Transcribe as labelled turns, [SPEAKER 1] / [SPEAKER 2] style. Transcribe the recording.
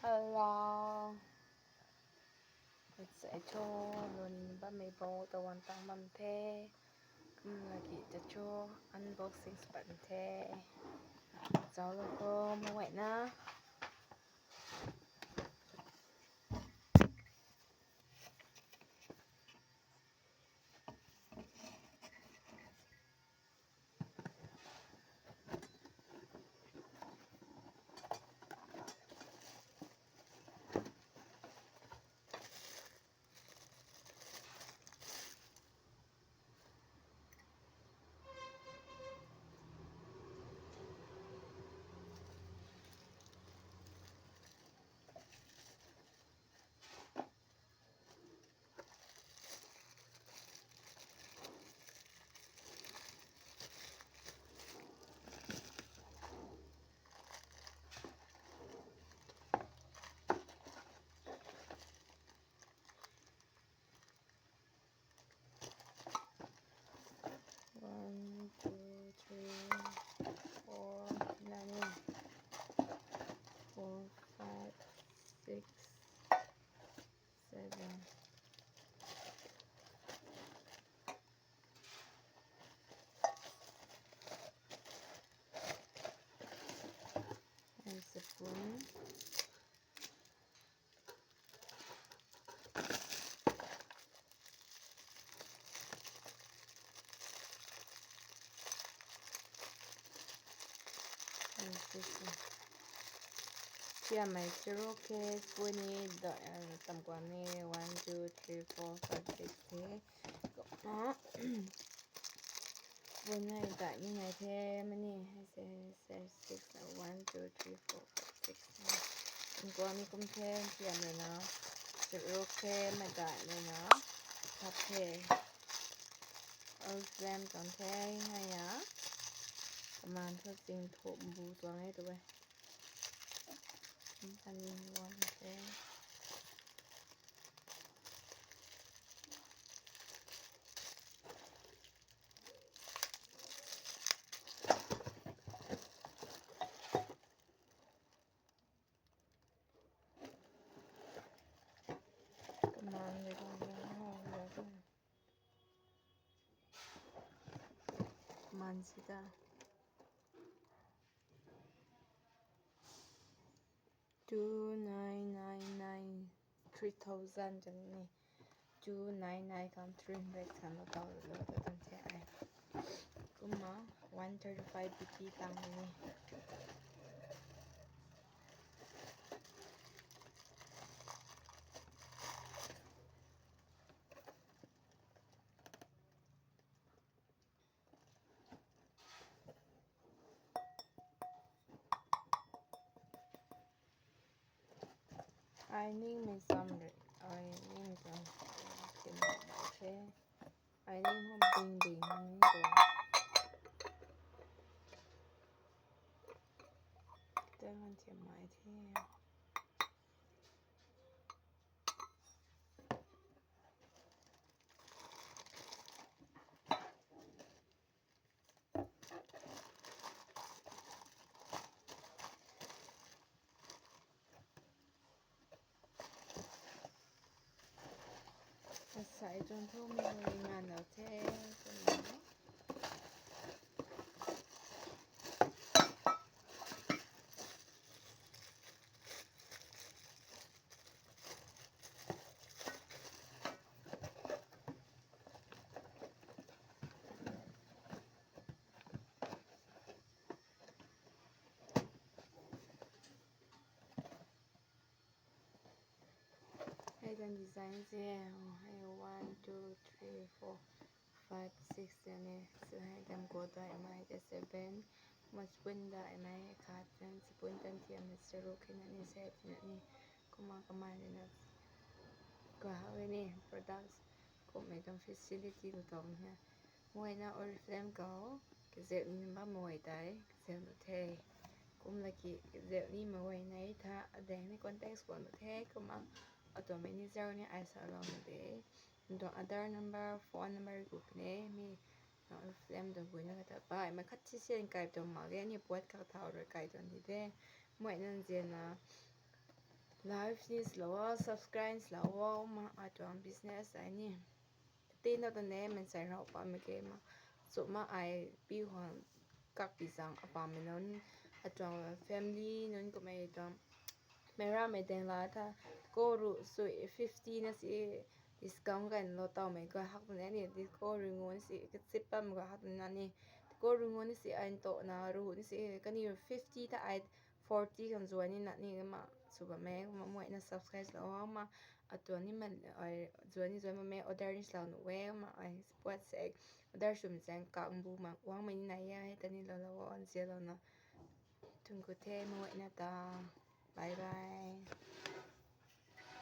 [SPEAKER 1] Hello. It's Echo Lun ba may po tawan tang mante. Lagi Echo unboxing spante. Chào lo ko mo wait na. One, two, three, 4, 4, 5, 6, 7. And the spoon. And this one. Here my zero case bunny the tam kwa ni 1 2 3 4 5 6 thế đó bunny tại như này thế mà nè hay sẽ 6 1 2 3 4 5 6 tam kwa mi cũng thế here này nó zero case mà tại này nó thật thế ở xem còn thế hay á mà thôi tình thộm bùตัวnày tụi bayอันนี้วันแรกประมาณเลยมันสิจ้ะ2999 3000 จังนี่299 country break ทันแล้วก็ตั้งแต่ไอ้กุมมา135 BT ตังนี่ไอ้นี่ไม่ซ้ำเลยไอ้นี่ไม่ซ้ำเป็นโอเคไอ้นี่มันดิ่งนี่ตัวแต่มันจะหมายที่ใส่จนพวกมีบริงานแล้วแท้คนนี้ให้กันดีไซน์เสียให้1 2 3 4 5 6อย่างนี้จะให้ดำกดได้ไหมจะ7มาสปุนได้ไหมขาดกันสปุนตันเทียมจะรู้แค่นั้นนี่เสร็จนี่ก็มาเลยนะก็หาไว้นี่ products ก็ไม่ต้อง facility ก็ต้องเนี่ยมวยนะ oriflame ก็เกษตรนี่บ้ามวยได้เกษตรเทกุมละกี่เกษตรนี่มาไว้ในถ้าแดงใน context ก่อนเทก็มาauto manager นี่ I saw along there the other number phone number group นี่มีoriflame ตัวบุญก็จะไปมาคัดที่เส้นไก่ตัวหมาเรียนนี่ปวดข้าวเท้าหรือไก่ตัวนี้ได้มวยนั่นเจนะ live ni slow subscribe slow ma atong business ai ni tin na ne men sai rau pa me ke ma so ma ai pi hwan kak pi sang apa me non atong family non ko me tong mera me den la tha ko ru so 50 na si discount kan lo taw me ko hak ne ni di ko ru ngon si ke sip pam ko hak na ni ko ru ngon si an to na ru ni si ka ni 50 ta ai 40 kan zo ni na ni ma so ba me ma mo na subscribe lo ma atwa ni man ai zo ni zo ma me order ni sla no we ma ai spot se order shum chen ka bu ma wang me ni na ya ta ni lo lo on je lo na tung ko the mo na ta bye bye